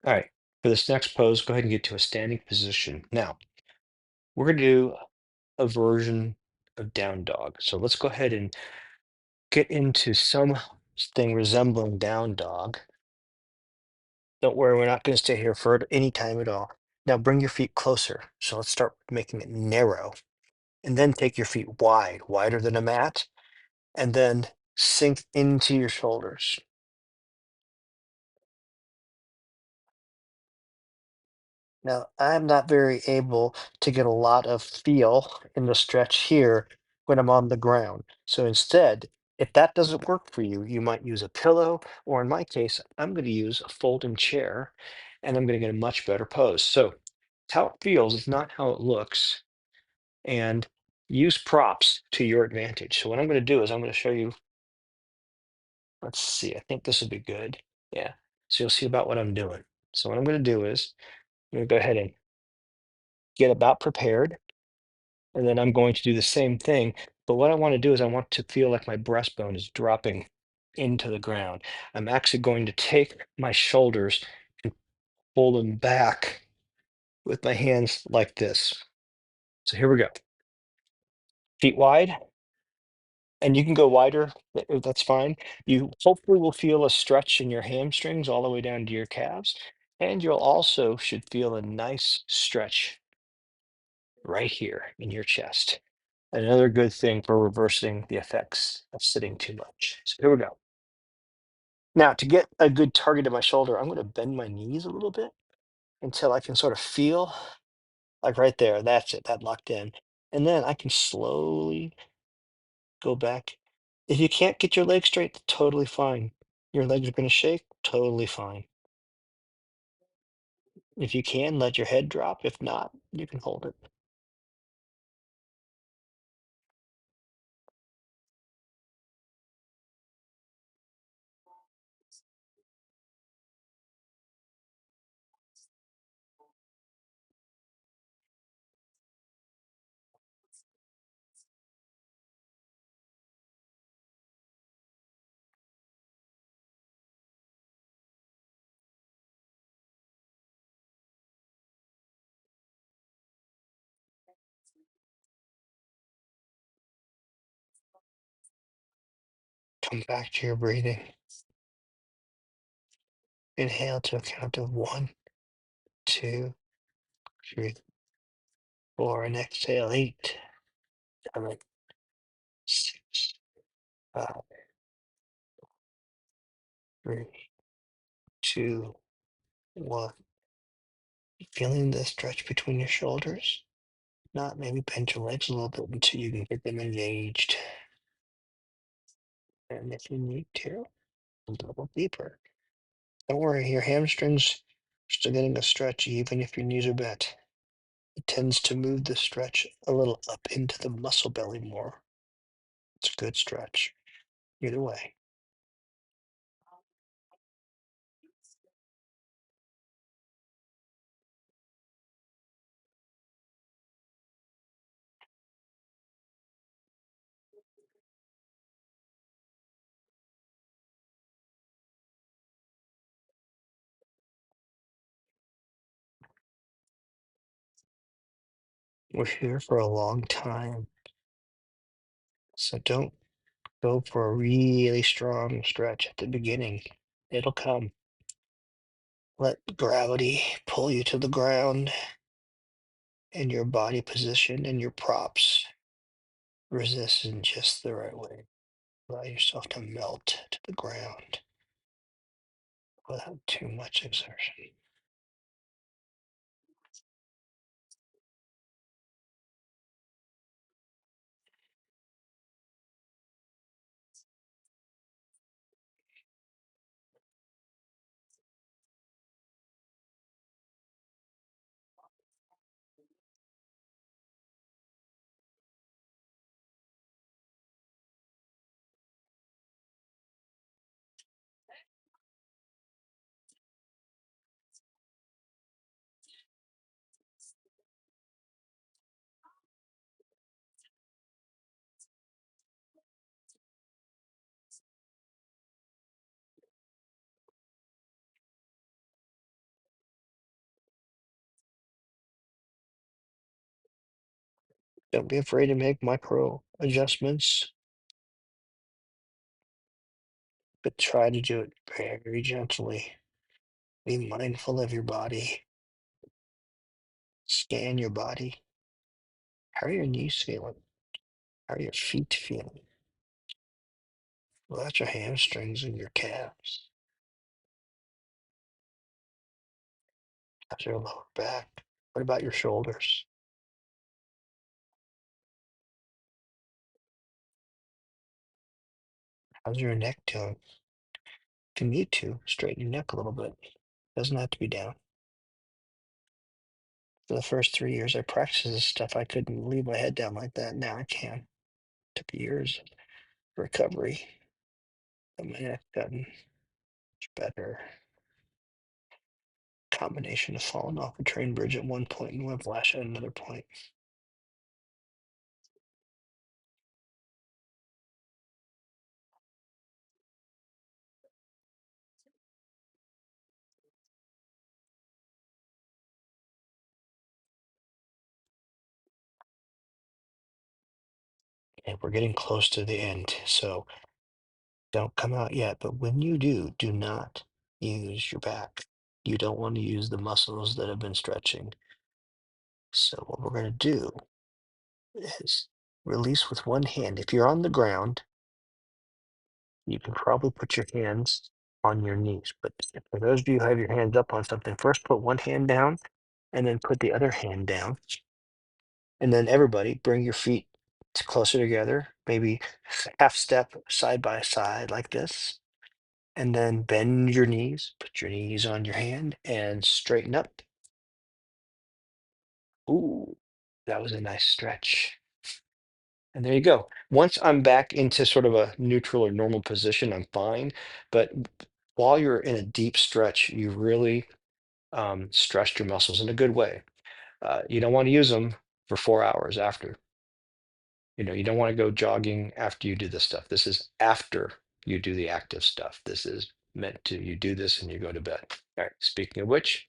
All right, for this next pose, go ahead and get to a standing position. Now, we're going to do a version of down dog. So let's go ahead and get into something resembling down dog. Don't worry, we're not going to stay here for any time at all. Now bring your feet closer. So let's start making it narrow. And then take your feet wide, wider than a mat, and then sink into your shoulders. Now, I'm not very able to get a lot of feel in the stretch here when I'm on the ground. So instead, if that doesn't work for you, you might use a pillow, or in my case, I'm going to use a folding chair and I'm going to get a much better pose. So it's how it feels, it's not how it looks. And use props to your advantage. So what I'm going to do is I'm going to show you, let's see, I think this would be good. Yeah. So you'll see about what I'm doing. So what I'm going to do is I'm going to go ahead and get about prepared. And then I'm going to do the same thing. But what I want to do is I want to feel like my breastbone is dropping into the ground. I'm actually going to take my shoulders and pull them back with my hands like this. So here we go. Feet wide, and you can go wider. That's fine. You hopefully will feel a stretch in your hamstrings all the way down to your calves. And you'll also should feel a nice stretch right here in your chest. Another good thing for reversing the effects of sitting too much. So here we go. Now, to get a good target of my shoulder, I'm going to bend my knees a little bit until I can sort of feel like right there. That's it, that locked in. And then I can slowly go back. If you can't get your legs straight, totally fine. Your legs are going to shake, totally fine. If you can, let your head drop. If not, you can hold it. Come back to your breathing. Inhale to a count of 1, 2, 3, 4, and exhale 8, 7, 6, 5, 3, 2, 1. Feeling the stretch between your shoulders? Not maybe bend your legs a little bit until you can get them engaged. And if you need to, a little deeper. Don't worry, your hamstrings are still getting a stretch even if your knees are bent. It tends to move the stretch a little up into the muscle belly more. It's a good stretch. Either way. We're here for a long time. So don't go for a really strong stretch at the beginning. It'll come. Let gravity pull you to the ground and your body position and your props resist in just the right way. Allow yourself to melt to the ground without too much exertion. Don't be afraid to make micro adjustments, but try to do it very gently. Be mindful of your body. Scan your body. How are your knees feeling? How are your feet feeling? What about your hamstrings and your calves? How's your lower back? What about your shoulders? How's your neck doing? If you need to, straighten your neck a little bit. Doesn't have to be down. For the first 3 years I practiced this stuff, I couldn't leave my head down like that. Now I can. Took years of recovery, but my neck gotten much better. Combination of falling off a train bridge at one point and whiplash at another point. And we're getting close to the end, so don't come out yet. But when you do, do not use your back. You don't want to use the muscles that have been stretching. So what we're going to do is release with one hand. If you're on the ground, you can probably put your hands on your knees. But for those of you who have your hands up on something, first put one hand down and then put the other hand down. And then everybody bring your feet closer together, maybe half step side by side like this. And then bend your knees, put your knees on your hand and straighten up. Ooh, that was a nice stretch. And there you go. Once I'm back into sort of a neutral or normal position, I'm fine. But while you're in a deep stretch, you really stressed your muscles in a good way. You don't want to use them for 4 hours after. You don't want to go jogging after you do this stuff. This is after you do the active stuff. This is meant to, you do this and you go to bed. All right. Speaking of which,